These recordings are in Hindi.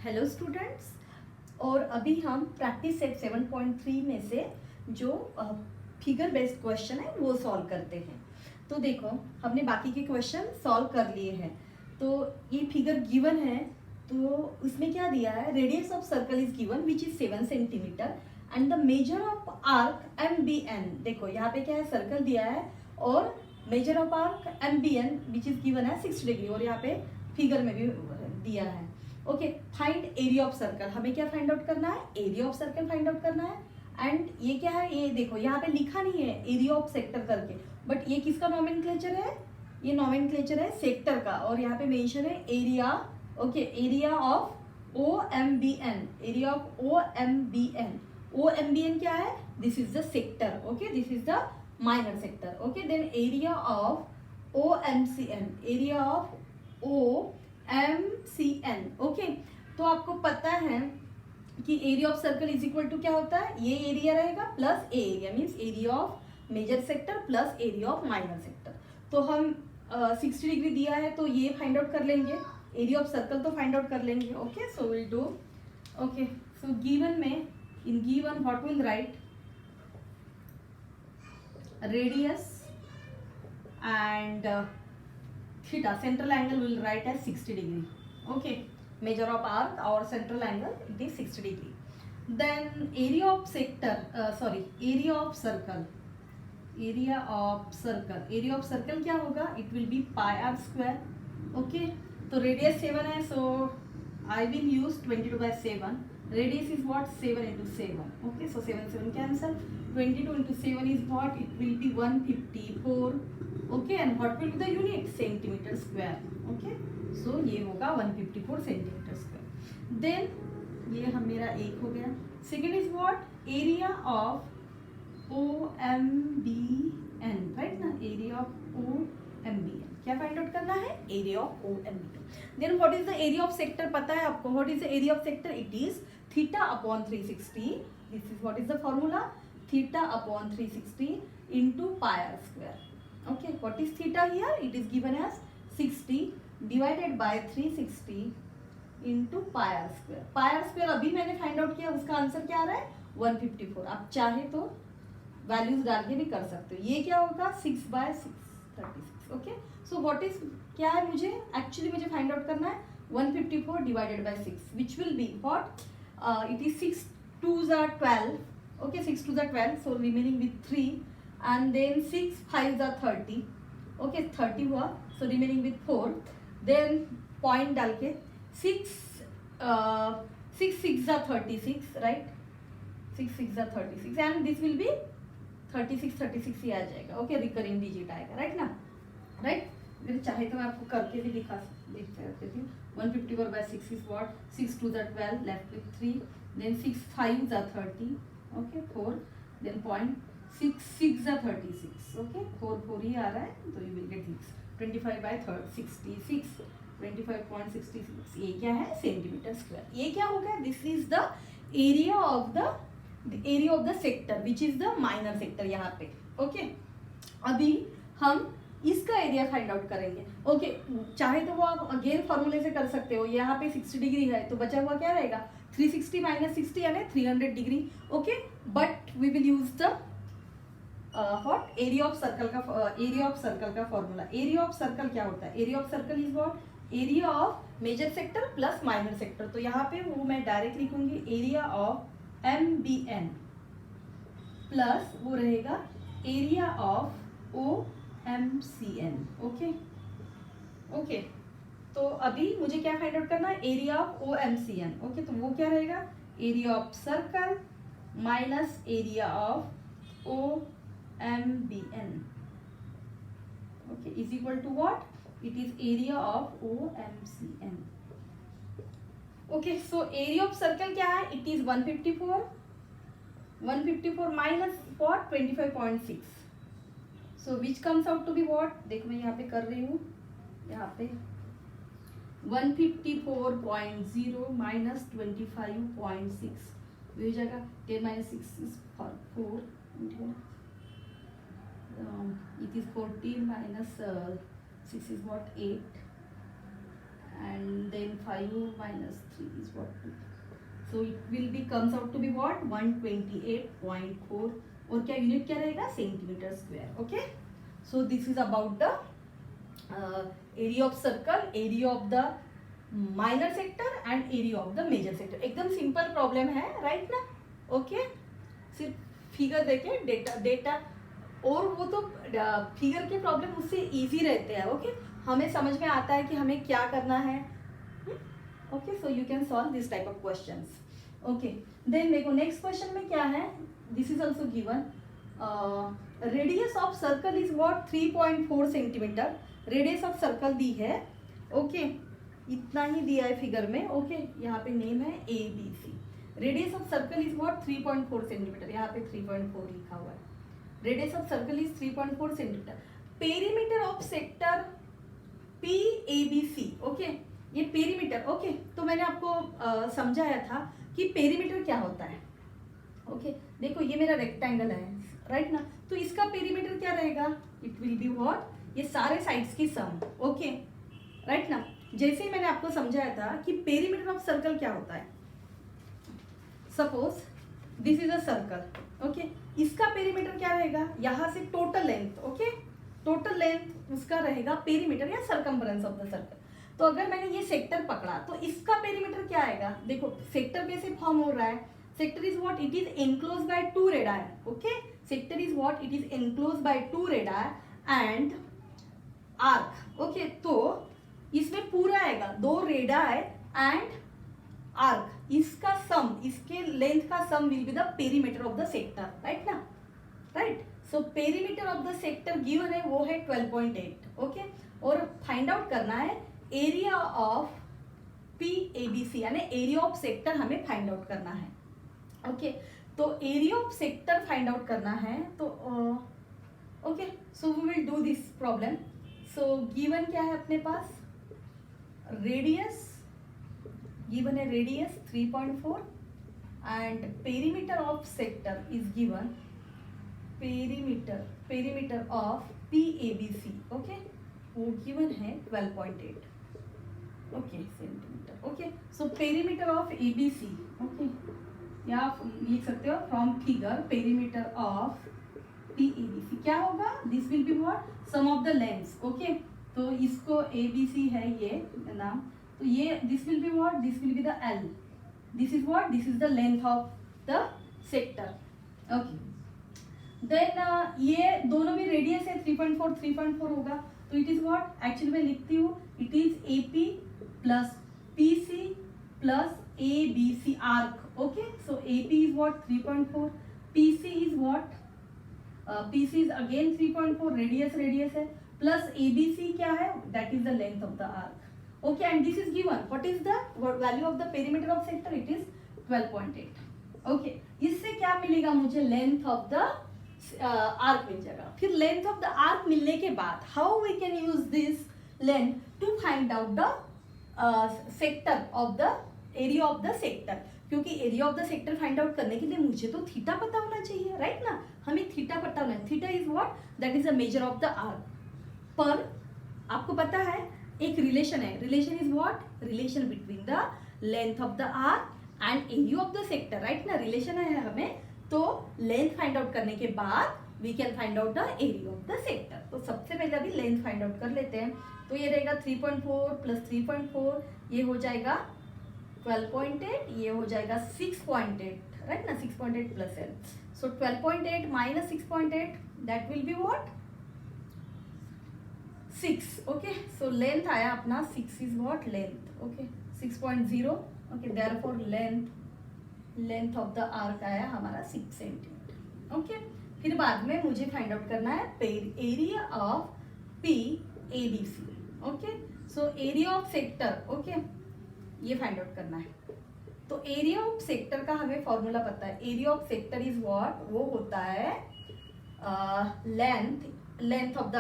Hello students. और अभी हम प्रैक्टिस सेट 7.3 में से जो फिगर बेस्ड क्वेश्चन है वो सॉल्व करते हैं। तो देखो, हमने बाकी के क्वेश्चन सॉल्व कर लिए हैं। तो ये फिगर गिवन है, तो उसमें क्या दिया है, radius of circle is given which is 7 centimetre and the measure of arc M B N. देखो यहाँ पे क्या है, सर्कल दिया है और measure of arc M B N which is given है 60 डिग्री, और यहाँ पे फिगर में भी दिया है। Okay, find area of circle. हमें क्या फाइंड आउट करना है, area of circle find out करना है। एंड ये क्या है, ये देखो यहाँ पे लिखा नहीं है एरिया ऑफ सेक्टर करके, बट ये किसका नॉमेनक्लेचर है, ये नॉमेनक्लेचर है सेक्टर का, और यहाँ पे मेंशन है area. Okay, area of O M B N, area of O M B N. O M B N क्या है, this is the sector. Okay, this is the minor sector. Okay, then area of O M C N, area of O M C N. Okay, तो आपको पता है कि area of circle is equal to क्या होता है, ये एरिया रहेगा plus a area, means area of major sector plus area of minor sector. तो हम 60 डिग्री दिया है तो ये फाइंड आउट कर लेंगे, एरिया ऑफ सर्कल तो फाइंड आउट कर लेंगे। Okay, so will do. Okay, so given में, in given what will right, radius and theta, central angle will write as 60 degree. Okay, measure of arc or central angle, it is 60 degree. Then area of sector, area of circle, area of circle, area of circle क्या होगा, it will be pi r square. Okay, तो radius 7 है, so I will use 22/7. Radius is what, 7 into 7. Okay, so 7 cancel. 22 into 7 is what, it will be 154. Okay, and what will be the unit, centimeter square. Okay, so ये होगा 154 centimeter square. Then ये हम मेरा एक हो गया. Second is what, area of OMBN, right ना, area of OMBN क्या फाइंड आउट करना है, area of OMBN. Then what is the area of sector, पता है आपको, what is the area of sector, it is theta upon 360. This is what is the formula, theta upon 360 into pi are square. Okay, what is theta here, it is given as 60 divided by 360 into pi are square. Pi are square अभी मैंने फाइंड आउट किया, उसका आंसर क्या आ रहा है, 154. आप चाहे तो वैल्यूज डाल के भी कर सकते हो. ये क्या होगा, 6/636. ओके, सो व्हाट इज, क्या है, मुझे एक्चुअली मुझे फाइंड आउट करना है 154 divided bye 6 which will be what, it is 6 2s are 12. Okay, 6 2s are 12, so remaining with 3, and then 6 5s are 30. Okay, 30 हुआ, so remaining with 4. Then point डाल के 6 6 are 36, right, 6 are 36, and this will be 36 ही आ जाएगा. ओके, रिकरिंग डिजिट आएगा, राइट ना, राइट. अगर चाहे तो मैं आपको करके भी दिखा सकती हूँ. 154/6 is what, 6 2s are 12, left with 3, then 6 5s are 30. Okay, 4, then point 6 6s are 36. Okay, 4 ही आ रहा है, तो you will get 6. 25/66, 25.66. ये क्या है, सेंटीमीटर स्क्वायर. ये क्या होगा, this is the area of the sector which is the minor sector यहाँ पे. ओके, अभी हम इसका एरिया फाइंड आउट करेंगे. ओके, चाहे तो वो आप अगेन फॉर्मूले से कर सकते हो. यहाँ पे 60 डिग्री है, तो बचा हुआ क्या रहेगा, 360 माइनस 60 यानी 300 degree. Okay, but we will use the what, area of circle का फॉर्मूला. एरिया ऑफ सर्कल क्या होता है, area of circle is what, area of major sector plus minor sector. तो यहाँ पे वो मैं डायरेक्ट लिखूंगी, एरिया ऑफ MBN प्लस वो रहेगा area of OMCN. Okay, okay, तो अभी मुझे क्या फाइंड आउट करना है, एरिया ऑफ OMCN. ओके, तो वो क्या रहेगा, area of circle minus area of OMBN. Okay, is equal to what, it is area of OMCN. Okay, so area of circle क्या है, it is 154 minus what, 25.6. So which comes out to be what, देखो मैं यहाँ पे कर रही हूँ, यहाँ पे 154.0 माइनस 25.6 हो जाएगा. 10 minus 6 is 4. It is 14 minus 6 is what, 8, and then 5 minus 3 is what 2. So it will be comes out to be what 128.4 और क्या यूनिट क्या रहेगा centimetre square. Okay so this is about the area of circle, area of the minor sector and area of the major sector. एकदम सिंपल प्रॉब्लम है राइट ना. ओके सिर्फ फिगर देके डेटा और वो तो फिगर के प्रॉब्लम उससे इजी रहते हैं. ओके हमें समझ में आता है कि हमें क्या करना है. Okay so you can solve this type of questions. Okay then देखो नेक्स्ट क्वेश्चन में क्या है. This is also given. Radius of circle is what 3.4 centimetre. Radius of circle दी है. ओके इतना ही दिया है फिगर में. ओके यहाँ पे नेम है ABC. Radius of circle is what 3.4 centimetre. यहाँ पे 3.4 लिखा हुआ है. Radius of circle is 3.4 centimetre. Perimeter of sector PABC. Okay ये पेरीमीटर. ओके तो मैंने आपको समझाया था कि पेरीमीटर क्या होता है. ओके देखो ये मेरा रेक्टेंगल है राइट ना. तो इसका पेरीमीटर क्या रहेगा. इट विल बी व्हाट ये सारे साइड्स की सम. ओके राइट ना. जैसे ही मैंने आपको समझाया था कि पेरीमीटर ऑफ सर्कल क्या होता है. Suppose this is a circle. Okay इसका पेरीमीटर क्या रहेगा. यहाँ से total length. Okay total length उसका रहेगा पेरीमीटर या सर्कम्फरेंस ऑफ द सर्कल. तो अगर मैंने ये सेक्टर पकड़ा तो इसका पेरीमीटर क्या आएगा. देखो सेक्टर कैसे फॉर्म हो रहा है. Sector is what it is enclose by 2 radii. Okay sector is what it is enclose by 2 radii and arc. Okay तो इसमें पूरा आएगा 2 रेडाई एंड आर्क. इसका सम इसके लेंथ का sum will be the perimeter of the sector. Right ना. Right so perimeter of the sector given है वो है 12.8. ओके और फाइंड आउट करना है एरिया ऑफ PABC यानी एरिया ऑफ सेक्टर हमें फाइंड आउट करना है. ओके तो area of sector find out करना है. तो okay so we will do this problem. So given क्या है अपने पास. रेडियस गिवन है radius 3.4 and perimeter of sector is given perimeter of PABC. Okay वो गिवन है 12.8. Okay centimetre. Okay so perimeter of ABC. Okay या आप लिख सकते हो from figure perimeter of PABC क्या होगा. This will be what sum of the lengths. Okay तो इसको ABC है ये नाम. तो ये this will be what this will be the L. This is what this is the length of the sector. Okay then ये दोनों में रेडियस है 3.4 होगा. तो इट इज व्हाट एक्चुअली मैं लिखती हूँ it is AP plus PC plus ABC arc. Okay so AP is what 3.4. PC is what PC is again 3.4. Radius है प्लस ABC क्या है that is the length of the arc. Okay and this is given what is the value of the perimeter of sector. It is 12.8. Okay इससे क्या मिलेगा मुझे लेंथ ऑफ द आर्क मिल जाएगा. फिर लेंथ ऑफ द आर्क मिलने के बाद how we can use this length to find out the sector of the area of the sector. क्योंकि area of the sector find out करने के लिए मुझे तो थीटा पता होना चाहिए राइट ना. हमें थीटा पता होना है. Theta is what that is the measure of the arc. पर आपको पता है एक रिलेशन है. Relation is what relation between the length of the arc and area of the sector. Right ना रिलेशन है हमें. तो लेंथ फाइंड आउट करने के बाद we can find out the area of the sector. तो सबसे पहले अभी लेंथ फाइंड आउट कर लेते हैं. तो ये रहेगा 3.4 प्लस 3.4 ये हो जाएगा 12.8. ये हो जाएगा 6.8 राइट ना. 6.8 plus L. So 12.8 minus 6.8 that will be what 6. Okay so length आया अपना 6 is what length. Okay 6.0. Okay therefore length of the arc आया हमारा 6 सेंटीमीटर. ओके फिर बाद में मुझे फाइंड आउट करना है area of PABC. Okay so area of sector. Okay ये फाइंड आउट करना है. तो एरिया ऑफ सेक्टर का हमें फॉर्मूला पता है. Area of sector is what वो होता है length of the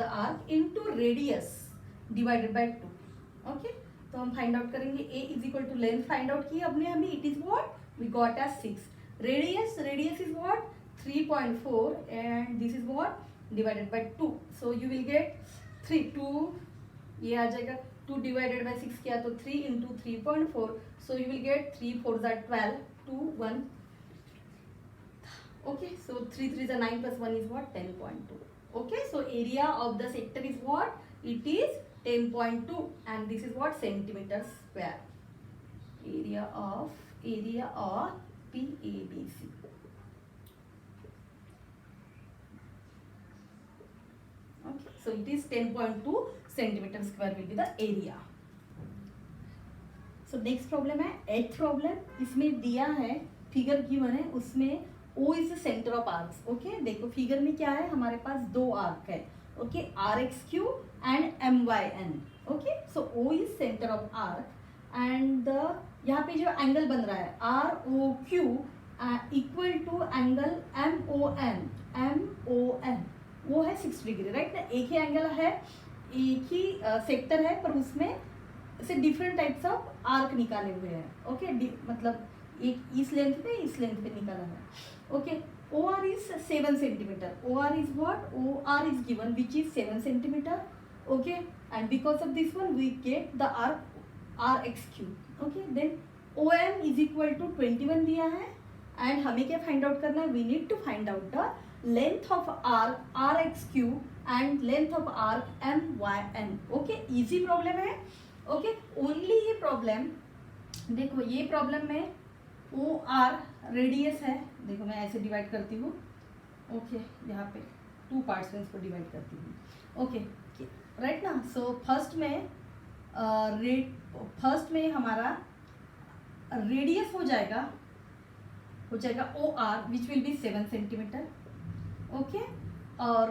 arc into radius divided by 2. Okay तो हम फाइंड आउट करेंगे A is equal to length find out की हमने अभी. It is what we got as 6. Radius is what 3.4 and this is what divided by 2. So you will get 2 ये आ जाएगा 2 डिवाइडेड बाई 6 किया तो 3 into 3.4, so you will gate 3 4 12, 2 1. Okay, so 3 3 is 9 plus 1 is what? 10.2. Okay, so area of the sector is what? It is 10.2, and this is what? Centimeter square. Area of PABC. Okay, so it is 10.2 centimeter square will be the area. So next problem है 8th problem. इसमें दिया है फिगर गिवन है, उसमें O is the center of arcs. Okay, देखो फिगर में क्या है, हमारे पास दो आर्क है. Okay, RXQ and MYN. Okay, so O is center of arc and यहाँ पे जो एंगल बन रहा है ROQ equal to angle MON वो है 60 डिग्री, राइट ना. एक ही एंगल है, एक ही सेक्टर है, पर उसमें से डिफरेंट टाइप्स ऑफ आर्क निकाले हुए हैं. ओके, मतलब एक इस लेंथ पे निकाला है. Okay, OR is 7 centimeter. OR is what? OR is given which is 7 centimeter. Okay, and because of this one we get the arc RXQ. Okay, then OM is equal to 21 दिया है, and हमें क्या फाइंड आउट करना है? We need to find out the length of arc RXQ and length of arc MYN. Okay, easy problem है. Okay, only ये प्रॉब्लम देखो, ये प्रॉब्लम में OR रेडियस है. देखो मैं ऐसे डिवाइड करती हूँ. ओके, यहाँ पे 2 पार्ट्स में इसको डिवाइड करती हूँ. ओके, राइट ना. सो फर्स्ट में हमारा रेडियस हो जाएगा OR which will be 7 centimetre. Okay, और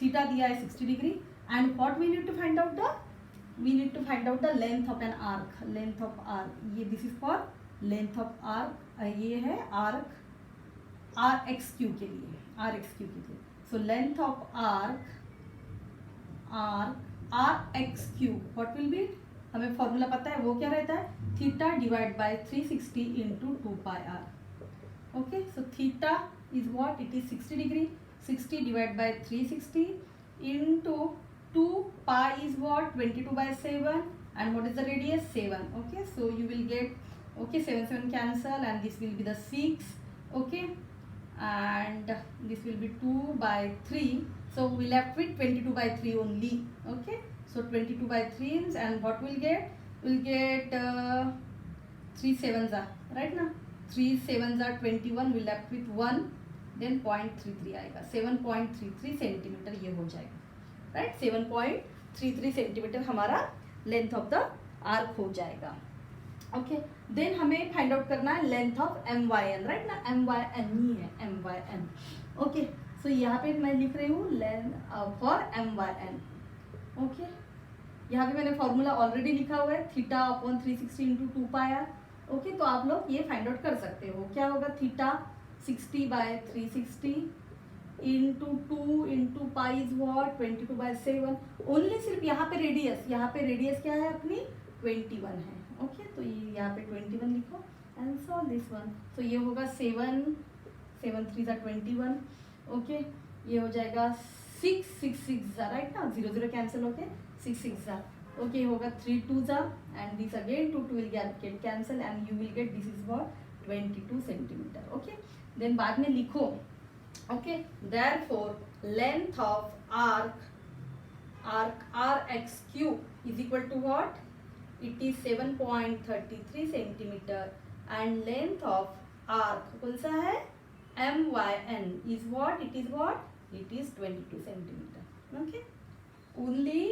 थीटा दिया है 60 degree. And what we need to find out the length of an arc. Length of arc, ये this is for length of arc. ये है आर्क RXQ के लिए. So length of arc RXQ what will be, हमें फॉर्मूला पता है, वो क्या रहता है? Theta divide by 360 into 2 pi are. Okay, so theta is what? It is 60 degree. 60 divide by 360 into 2 pi is what? 22 by 7, and what is the radius? 7. Okay, so you will get, okay, 7 cancel, and this will be the 6. Okay, and this will be 2 by 3, so we left with 22 by 3 only. Okay, so 22 by 3, and what we'll get? We'll get 3 sevens are, right now 3 sevens are 21. we left with 1, then 0.33 आएगा. 7.33 सेंटीमीटर ये हो जाएगा, राइट. 7.33 सेंटीमीटर हमारा लेंथ ऑफ द आर्क हो जाएगा. ओके, देन हमें फाइंड आउट करना है लेंथ ऑफ MYN, राइट ना. MYN ही है, MYN. ओके, सो यहाँ पे मैं लिख रही हूँ लेंथ फॉर MYN. ओके, यहाँ पे मैंने फॉर्मूला ऑलरेडी लिखा हुआ है, theta upon 360 into 2 pi are. Okay, तो आप लोग ये फाइंड आउट कर सकते हो. क्या होगा? Theta 60 by 360 into 2 into pi is what? 22 by 7. Only सिर्फ यहाँ पे रेडियस क्या है अपनी? 21 है. ओके, तो ये यहाँ पे 21 लिखो एंड सॉल्व दिस वन. तो ये होगा 7 3 21. ओके, ये हो जाएगा 6 6 6 राइट ना. 0 0 कैंसिल होके 6 6. ओके, होगा 3 2 and this again 2 will get cancel, and you will get this is what? 22 centimetre. Okay, then बाद में लिखो. Okay, therefore length of arc RXQ is equal to what? It is 7.33 centimeter, and length of arc कौन सा है? MYN is what? It is what? It is 22 centimeter. Okay, only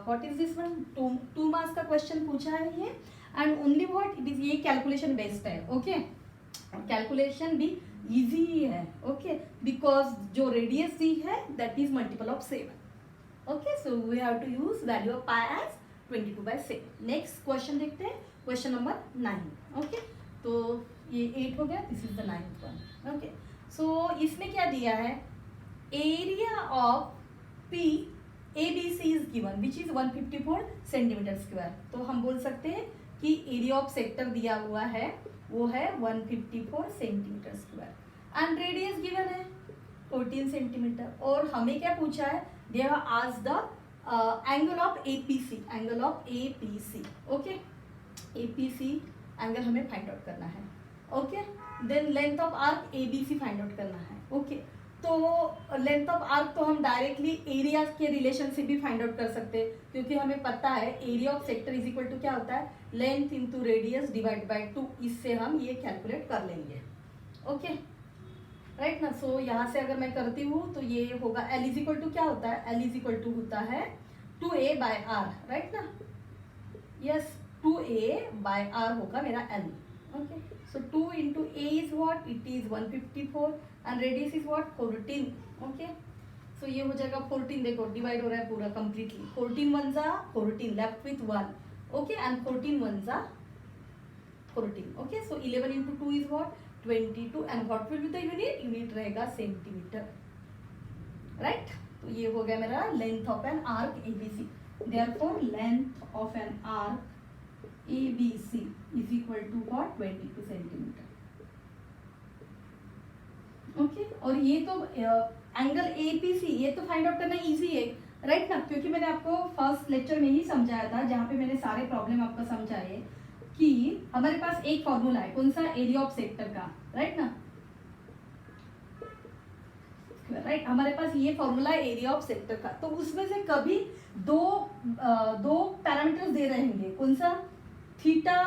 what is this one? 2 marks का क्वेश्चन पूछा है ये, and only what? It is ये कैलकुलेशन बेस्ड है. ओके, कैलकुलेशन भी इजी ही है. ओके, बिकॉज जो रेडियस दी है that is multiple of 7. Okay, so we have to use value of pi as 22 by 7. Next question देखते हैं, क्वेश्चन नंबर 9. ओके, तो ये 8 हो गया, this is the 9th one. Okay, so इसमें क्या दिया है? Area of PABC is given which is 154 centimetre square. तो हम बोल सकते हैं कि एरिया ऑफ सेक्टर दिया हुआ है वो है 154 centimetre square, and radius given है 14 सेंटीमीटर. और हमें क्या पूछा है? They have asked the angle of A P C, angle of A P C, okay, A P C angle हमें फाइंड आउट करना है, okay. Then length of arc A B C find out करना है, ओके। तो लेंथ ऑफ आर्क तो हम डायरेक्टली एरिया के रिलेशन से भी फाइंड आउट कर सकते हैं, क्योंकि हमें पता है area of sector is equal to क्या होता है, length into radius divide by 2, इससे हम ये कैलकुलेट कर लेंगे, ओके, राइट ना। सो यहाँ से अगर मैं करती हूँ तो ये होगा एल इज इक्वल टू क्या होता है, एल इज इक्वल टू होता है 2a बाय आर, राइट ना, यस 2a बाय आर होगा मेरा L, okay. So 2 into A is what, it is 154 and radius is what 14, okay. So ये हो जाएगा 14, देखो डिवाइड हो रहा है पूरा कंप्लीटली, 14 वन जा 14 left with 1, okay, and 14 one जा 14, okay. So 11 into 2 is what 22 and what will be the unit, unit रहेगा सेंटीमीटर, राइट। तो ये हो गया मेरा length of an arc A B C, therefore length of an arc A B C is equal to what 22 centimetre, okay. और ये तो एंगल एपीसी ये तो फाइंड आउट करना इजी है, राइट ना, क्योंकि मैंने आपको फर्स्ट लेक्चर में ही समझाया था, जहाँ पे मैंने सारे प्रॉब्लम आपको समझाए कि हमारे पास एक फॉर्मूला है, कौन सा, एरिया ऑफ सेक्टर का, राइट ना, राइट। हमारे पास ये फॉर्मूला है एरिया ऑफ सेक्टर का, तो उसमें से कभी दो पैरामीटर्स दे रहे होंगे, कौन सा, थीटा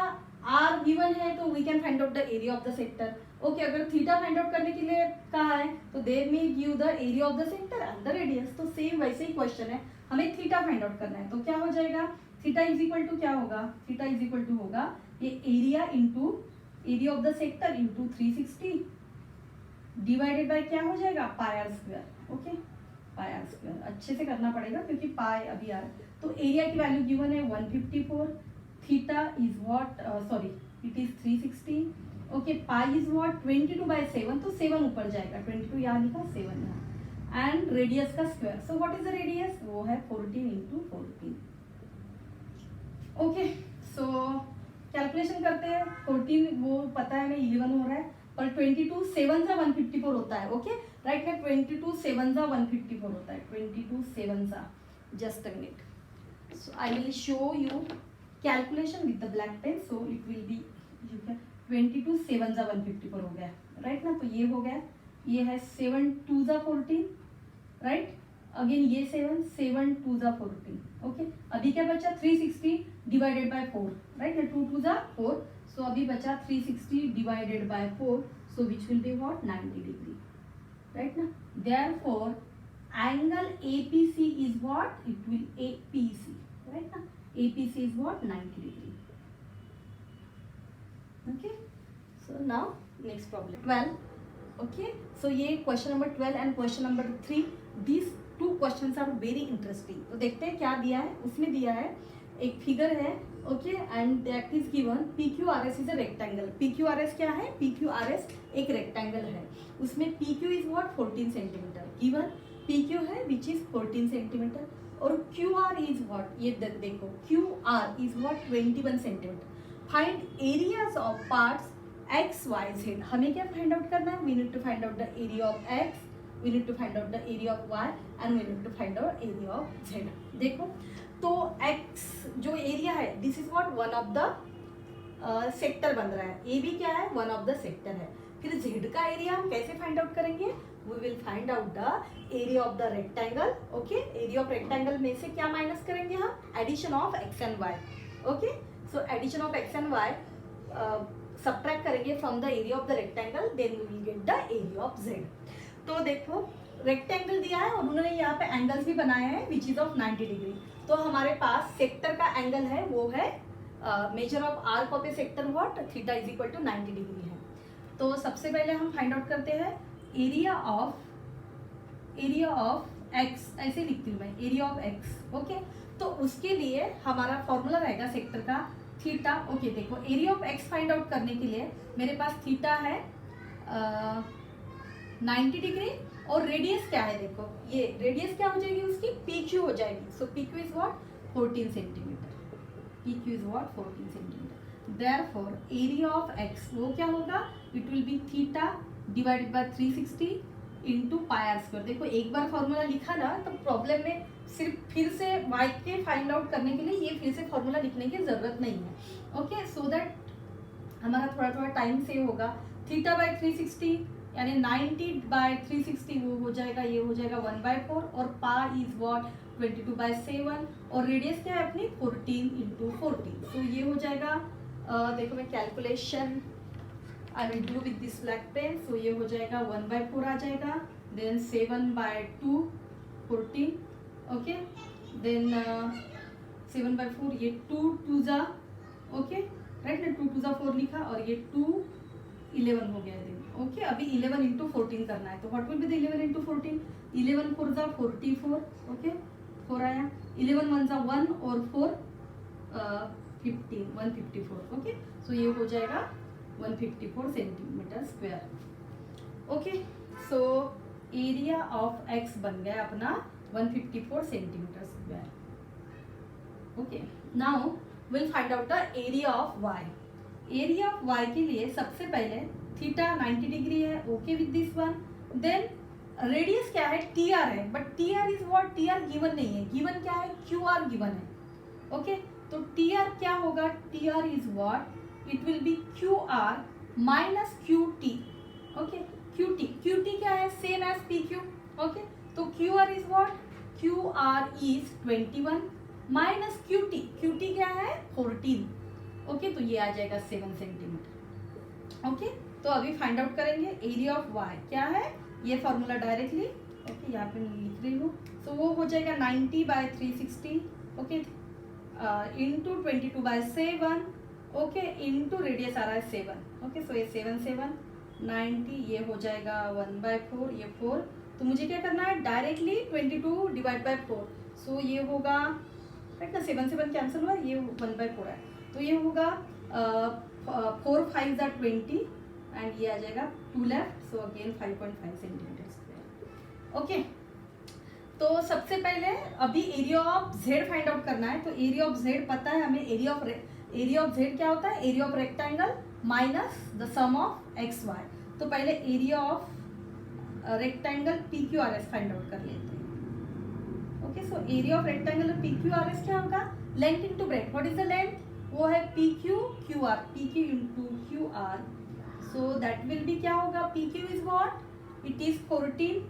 आर गिवन है तो we can find out the area of the sector, okay. अगर थीटा फाइंड आउट करने के लिए कहा है तो they may give the area of the sector and the radius, तो सेम वैसे ही क्वेश्चन है, हमें थीटा फाइंड आउट करना है, तो क्या हो जाएगा, थीटा इज इक्वल टू क्या होगा, थीटा इज इक्वल टू होगा ये area into area of the sector into 360 divided by क्या हो जाएगा, pi are square, okay, pi are square अच्छे से करना पड़ेगा क्योंकि पाई अभी आ रहा है। तो एरिया की वैल्यू गिवन है 154, theta is what, sorry it is 360, okay, pi is what 22/7, तो 7 ऊपर जाएगा, 22 यहाँ लिखा 7 यहाँ, एंड रेडियस का square, so what is the radius, वो है 14 इंटू 14, ओके। सो कैलकुलेशन करते हैं, 14 वो पता है हमें 11 हो रहा है, और 22 7 जा 154 होता है, ओके, राइट में 22 7 जा 154 होता है, 22 7 जा, just a minute, so I will show you calculation with the black pen, so it will be, you can 22 7 जा 154 हो गया, राइट ना, तो ये हो गया, ये है 7 2 जा 14, राइट, अगेन ये 7 7 2 जा 14, ओके। अभी क्या बचा 360 डिवाइडेड बाय 4, राइट, 2 2 जा 4, सो अभी बचा 360 divided by 4, so which will be what 90 degree, right ना, therefore angle APC is what, it will APC, right ना, APC is what 90 degree, okay. So now next problem 12, okay, so ये question number 12 and question number 3, these two questions are very interesting। तो देखते हैं क्या दिया है, उसमें दिया है एक फिगर है, okay, and that is given P Q R S is a rectangle, P Q R S क्या है, पी क्यू आर एस एक रेक्टेंगल है, उसमें P Q is what 14 centimetre, given P Q है विच इज 14 सेंटीमीटर, और क्यू आर इज व्हाट, ये देखो Q R is what 21 centimetre, find areas of parts X Y Z, हमें क्या फाइंड आउट करना है, we need to find out the area of X, we need to find out the area of Y and we need to find out area of Z. देखो तो एक्स जो एरिया है this is what one of the sector बन रहा है, ए भी क्या है वन ऑफ द सेक्टर है, फिर जेड का एरिया हम कैसे फाइंड आउट करेंगे, we will find out the area of the rectangle, okay, area of rectangle में से क्या माइनस करेंगे हम, addition of X and Y, okay, so addition of X and Y subtract करेंगे from the area of the rectangle, then we will get the area of Z. तो देखो रेक्टेंगल दिया है और उन्होंने यहाँ पे एंगल्स भी बनाए हैं विच इज ऑफ 90 डिग्री, तो हमारे पास सेक्टर का एंगल है वो है measure of arc of a sector what theta is equal to 90 degree है। तो सबसे पहले हम फाइंड आउट करते हैं एरिया ऑफ एक्स, ऐसे लिखती हूँ मैं एरिया ऑफ एक्स, ओके। तो उसके लिए हमारा फॉर्मूला रहेगा सेक्टर का थीटा, ओके। देखो area of x find out करने के लिए मेरे पास थीटा है 90 डिग्री, और रेडियस क्या है, देखो ये रेडियस क्या हो जाएगी उसकी, पी क्यू हो जाएगी, so P Q is what 14 centimetre, P Q is what 14 centimetre, therefore area of X वो क्या होगा, it will be theta divided by 360 into pi are square. देखो एक बार फॉर्मूला लिखा ना तो प्रॉब्लम में सिर्फ फिर से y के फाइंड आउट करने के लिए ये फिर से फॉर्मूला लिखने की जरूरत नहीं है। ओके, सो दैट हमारा थोड़ा थोड़ा टाइम सेव होगा। थीटा बाय 360 यानी 90 बाय 360 वो हो जाएगा, ये हो जाएगा 1/4 और पा इज व्हाट 22/7 और रेडियस क्या है अपनी 14 इंटू 14। सो ये हो जाएगा देखो मैं calculation I will do with this black pen. So ये हो जाएगा 1/4 आ जाएगा, देन 7/2 14, ओके, देन 7/4 ये 2 जा, ओके राइट ना, 2 जा 4 लिखा और ये 2 11 हो गया दिन। ओके, अभी 11 इंटू 14 करना है तो what will be the 11 into 14, 11 4 जा 44, ओके 4 आया, 11 1 जा 1 और 4 15 154, ओके सो ये हो जाएगा 154 centimetre square. Okay, so area of X बन गया अपना 154 centimetre square. Okay, now will find out the area of Y. Area of Y के लिए सबसे पहले थीटा 90 डिग्री है, okay with this one, then radius क्या है टी आर है, but T R is what, T R given नहीं है, गिवन क्या है क्यू आर गिवन है। ओके, तो टी आर क्या होगा, T R is what, it will be Q R minus Q T. Okay, Q T क्या है same as P Q. Okay, तो Q R is what, Q R is 21 minus Q T क्या है 14। ओके, तो ये आ जाएगा 7 सेंटीमीटर। ओके, तो अभी फाइंड आउट करेंगे एरिया ऑफ वाई क्या है, ये फॉर्मूला डायरेक्टली ओके यहाँ पे लिख रही हूँ। सो वो हो जाएगा 90 by 360, okay into 22/7, okay into radius आ रहा है 7, ओके सो ये 7 7 90, ये हो जाएगा 1/4, ये 4, तो मुझे क्या करना है डायरेक्टली 22 डिवाइड बाय 4, सो ये होगा राइट ना, 7 7 कैंसिल हुआ, ये 1/4 है, तो ये होगा 4 5 जा 20 एंड ये आ जाएगा 2 left, so again 5.5 centimetre square. Okay, तो सबसे पहले अभी area of Z find out करना है, तो एरिया ऑफ जेड पता है हमें, एरिया ऑफ जेड क्या होता है, area of rectangle minus the sum of X Y. तो पहले area of rectangle P Q R S find out कर लेते हैं। Okay, so area of rectangle P Q R S क्या होगा, length into breadth, what is the length, वो है P Q Q R, P Q into Q R, so that will be क्या होगा, P Q is what, it is 14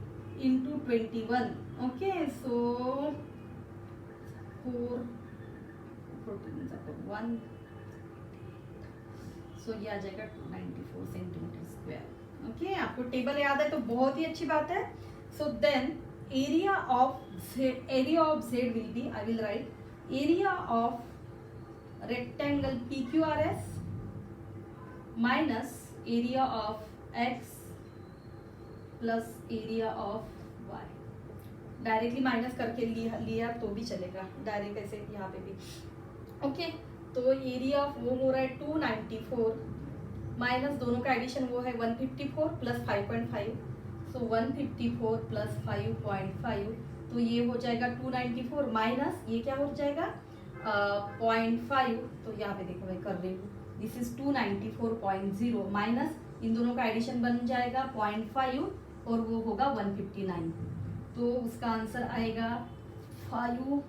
into 21, okay so 4 14 1, सो ये आ जाएगा 294 सेंटीमीटर स्क्वायर। ओके, आपको टेबल याद है तो बहुत ही अच्छी बात है। So then area of Z will be, I will write area of rectangle P Q R S minus area of X plus area of Y. Directly minus करके लिया तो भी चलेगा, डायरेक्ट ऐसे यहाँ पे भी। ओके, तो एरिया ऑफ वो हो रहा है 294 माइनस दोनों का एडिशन वो है 154 प्लस 5.5, सो 154 प्लस 5.5, तो ये हो जाएगा 294 माइनस ये क्या हो जाएगा 0.5, तो यहाँ पे देखो मैं कर रही हूँ, दिस इज 294.0 माइनस इन दोनों का एडिशन बन जाएगा 0.5 और वो होगा 159, तो उसका आंसर आएगा 5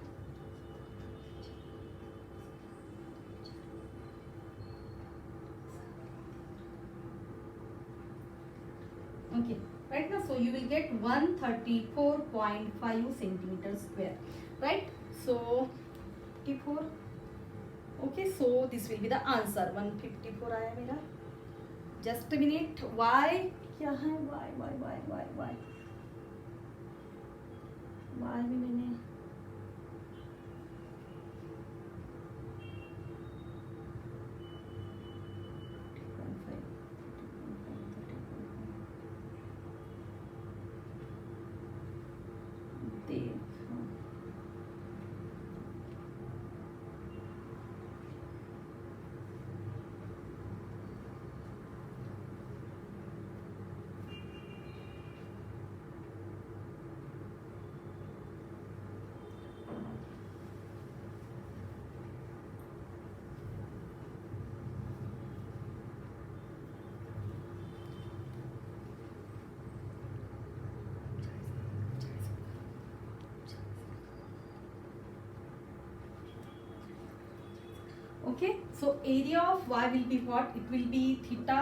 okay right now, so you will get 134.5 centimeter square, right? So 54, okay, so this will be the answer, 154 आया मेरा। just a minute, y क्या है, y में मैंने okay, so area of y will be what, it will be theta,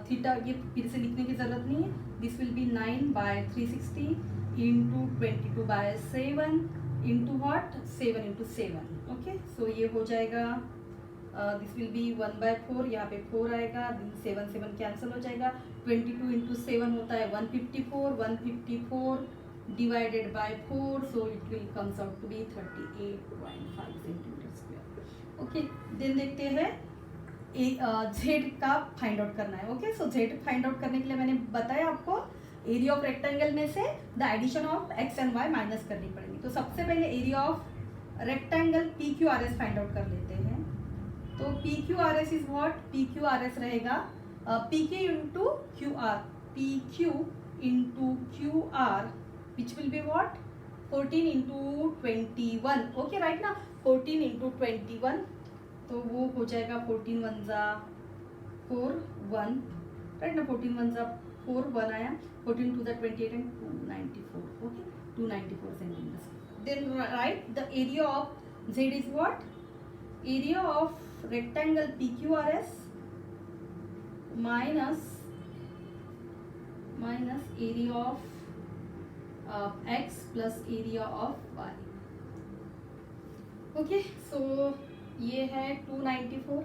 theta ये फिर से लिखने की जरूरत नहीं है, this will be 9/360 into 22/7 into what 7 into 7. Okay, so ये हो जाएगा दिस विल बी 1/4, यहाँ पे 4 आएगा, 7 7 कैंसिल हो जाएगा, 22 इंटू 7 होता है 154, 154 divided by 4, so it will comes out to be 38.5 centimetre square. Okay, then देखते हैं जेड का फाइंड आउट करना है. Okay, so Z find out करने के लिए मैंने बताया आपको एरिया ऑफ रेक्टेंगल में से the addition of X and Y minus करनी पड़ेगी. तो सबसे पहले area of rectangle P Q R S find out कर लेते हैं. तो P Q R S is what, P Q R S रहेगा P Q into Q R, P Q into Q R which will be what 14 into 21. Okay right ना, 14 इंटू 21, तो वो हो जाएगा 14 1 जा 4 1 राइट ना, 14 1 जा 4 1 आया, 14 2 जा 28 and 294. Okay, 294 centimetre. Then right the area of Z is what, area of rectangle PQRS minus area of x plus area of y. Okay, so ये है 294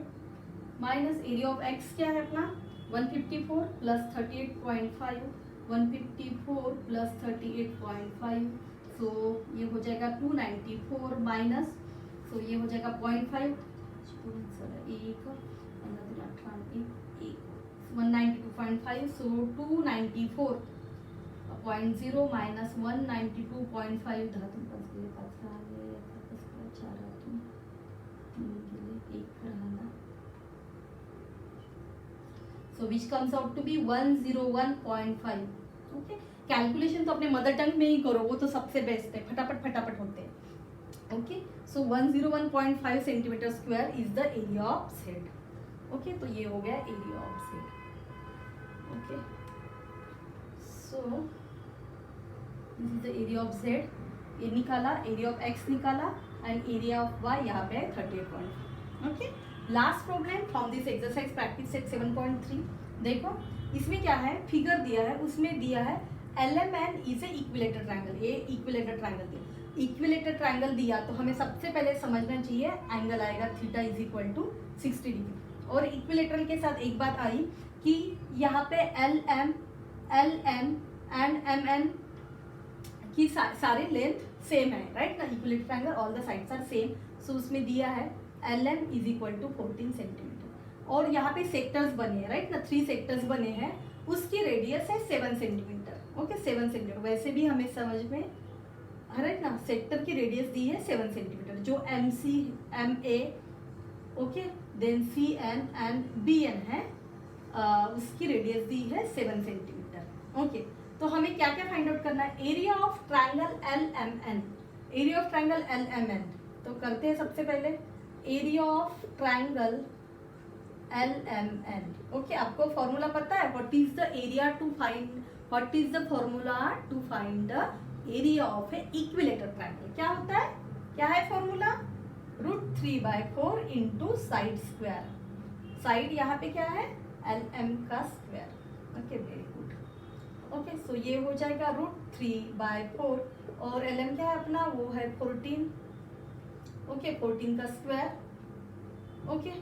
माइनस एरिया ऑफ x क्या है अपना 154 प्लस 38.5, 154 प्लस 38.5, सो ये हो जाएगा 294 माइनस, सो ये हो जाएगा 0.5, 192.5, सो 294.0 माइनस 192.5, धातु पास गेले 5 राहिले, 4 आतून 3 गेले 1 राहिला, so which comes out to be 101.5. Okay, calculation तो अपने मदर टंग में ही करो, वो तो सबसे बेस्ट है, फटाफट फटाफट होते हैं. Okay, so 101.5 centimetre square is the area of Z. Okay, तो ये हो गया area of Z. Okay, so this is the area of Z, ये निकाला, एरिया ऑफ एक्स निकाला एंड एरिया ऑफ वाई यहाँ पे 38.5. Okay, last problem from this exercise practice set 7.3. देखो इसमें क्या है, फिगर दिया है, उसमें दिया है LMN is a equilateral triangle. ये इक्विलेटर ट्रायंगल दिया, इक्विलेटर ट्रायंगल दिया तो हमें सबसे पहले समझना चाहिए एंगल आएगा theta is equal to 60 degree. और इक्विलेटरल के साथ एक बात आई कि यहाँ पे LM एंड MN की सारे लेंथ सेम है राइट ना, equilateral triangle all the sides are same. So उसमें दिया है LM is equal to 14 centimetre और यहाँ पे सेक्टर्स बने हैं राइट ना, 3 सेक्टर्स बने हैं, उसकी रेडियस है 7 सेंटीमीटर. ओके, 7 सेंटीमीटर, वैसे भी हमें समझ में राइट ना, सेक्टर की रेडियस दी है 7 सेंटीमीटर, जो MC MA okay then CN and BN है, उसकी रेडियस दी है 7 सेंटीमीटर. ओके, तो हमें क्या क्या फाइंड आउट करना है, area of triangle LMN, area of triangle LMN. तो करते हैं सबसे पहले area of triangle LMN. Okay, आपको फॉर्मूला पता है, what is the area to find, what is the formula to find the area of a equilateral triangle. क्या होता है, क्या है फॉर्मूला, √3/4 इंटू साइड स्क्वायर. साइड यहाँ पे क्या है LM का square. Okay, very good. Okay, so ये हो जाएगा √3/4 और LM क्या है अपना, वो है 14. ओके, 14 का स्क्वायर. ओके,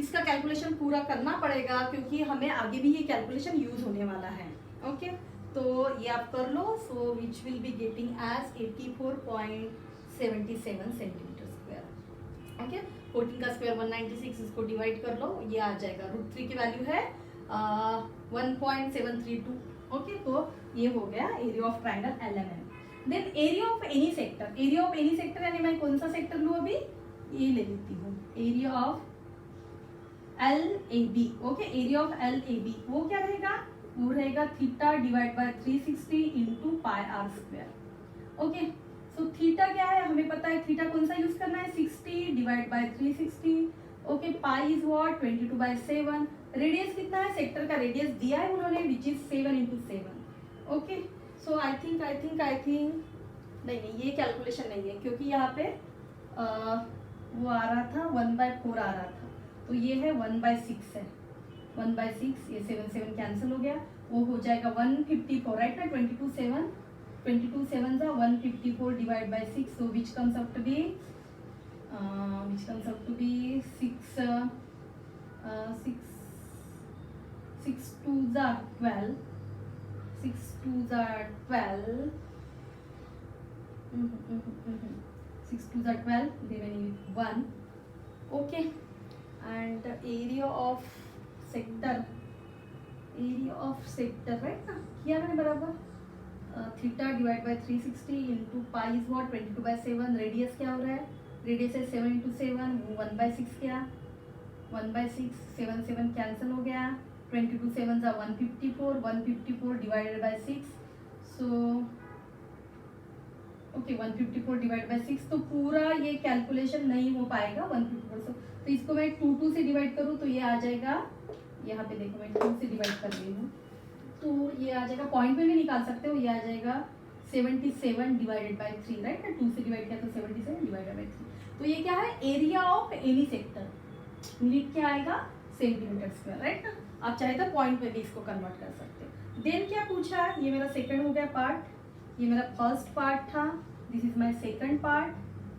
इसका कैलकुलेशन पूरा करना पड़ेगा क्योंकि हमें आगे भी ये कैलकुलेशन यूज होने वाला है. ओके, तो ये आप कर लो. So which will be getting as 84.77 centimetre square. Okay, 14 का स्क्वायर 196, इसको डिवाइड कर लो, ये आ जाएगा √3 की वैल्यू है 1.732. ओके, तो ये हो गया area of triangle LMN. Then area of any sector, area of any sector यानी मैं कौन सा सेक्टर लूँ अभी, ये ले लेती हूँ, area of LAB. Okay, area of LAB वो क्या रहेगा, वो रहेगा theta divide by 360 into pi are square. Okay, so theta क्या है हमें पता है, थीटा कौन सा यूज करना है, 60 divide by 360. Okay, pi is what 22/7. Radius कितना है, सेक्टर का रेडियस दिया है उन्होंने विच is 7 into 7. Okay, so I think नहीं ये कैलकुलेशन नहीं है क्योंकि यहाँ पे वो आ रहा था 1/4 आ रहा था, तो ये है 1/6 है, 1/6, ये 7 कैंसिल हो गया, वो हो जाएगा 154 राइट ना, 22 7 जा 154 divide by 6, so which comes out to be 6 2s are 12, 6 2s are 12, 6 2s are 12, remaining with 1. Okay, and area of sector right ना, किया मैंने बराबर, theta divide by 360 into pi is what 22/7, radius क्या हो रहा है, रेडियस है 7 into 7, वो 1/6 क्या, 1/6, 7 कैंसिल हो गया, 22 7 जा 154 divided bye 6, so okay 154 divide by 6, तो पूरा ये कैलकुलेशन नहीं हो पाएगा 154 से, तो इसको मैं 2 से डिवाइड करूँ तो ये आ जाएगा, यहाँ पे देखो मैं 2 से डिवाइड कर रही हूँ, तो ये आ जाएगा, पॉइंट में भी निकाल सकते हो, ये आ जाएगा 77 डिवाइडेड बाय 3 राइट ना, 2 से डिवाइड किया तो 77 डिवाइडेड बाय 3, तो ये क्या है, area of any sector, unit क्या आएगा, सेंटीमीटर स्क्वायर राइट ना, आप चाहे तो पॉइंट में भी इसको कन्वर्ट कर सकते हो। देन क्या पूछा है, ये मेरा सेकंड हो गया पार्ट, ये मेरा फर्स्ट पार्ट था, this is my second part,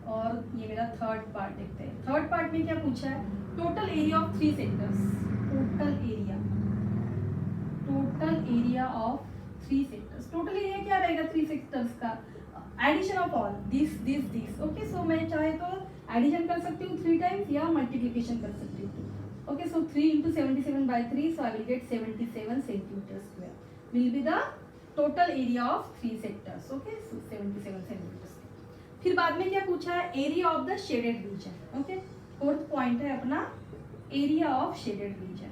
और ये मेरा थर्ड पार्ट देखते हैं। थर्ड पार्ट में क्या पूछा है, total area of 3 sectors, total area of 3 sectors, total area क्या रहेगा 3 सेक्टर्स का, addition of all this okay, so मैं चाहे तो एडिशन कर सकती हूँ 3 टाइम्स या मल्टीप्लिकेशन कर सकती हूँ, okay, so 3 into 77/3, so I will get 77 centimeter square will be the total area of 3 sectors, okay, so 77 centimeters। फिर बाद में क्या पूछा है, area of the shaded region, okay, fourth point है अपना area of shaded reason,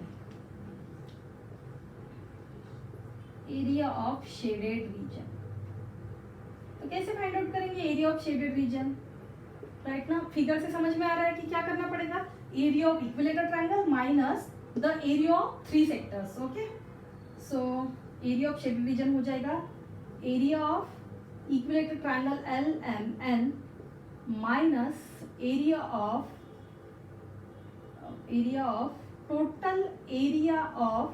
area of shaded reason, तो कैसे फाइंड आउट करेंगे area of shaded reason, right ना, फिगर से समझ में आ रहा है कि क्या करना पड़ेगा, area of equilateral triangle minus the area of 3 sectors, okay, so area of shaded region हो जाएगा area of equilateral triangle LMN minus area of total area of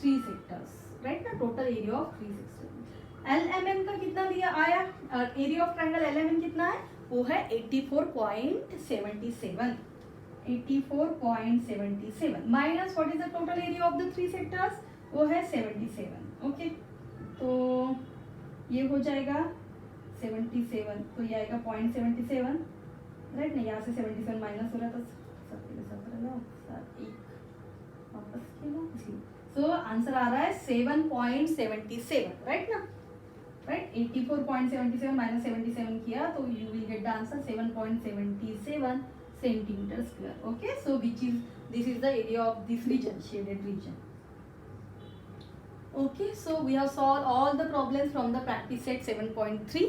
3 sectors, right ना, total area of 3 sectors, LMN का कितना दिया आया, एरिया ऑफ ट्रायंगल LMN कितना है, वो है 84.77, 84.77 minus what is the total area of the 3 sectors, वो है 77, ओके, तो ये हो जाएगा 77, तो ये आएगा 0.77 राइट ना, यहाँ से 77 माइनस हो रहा था, वापस सो आंसर आ रहा है 7.77 राइट ना, राइट, 84.77 माइनस 77 किया तो you will get the answer 7.77 centimetre square, okay, so which is this is the area of this region, shaded region, okay, so we have solved all the problems from the practice set 7.3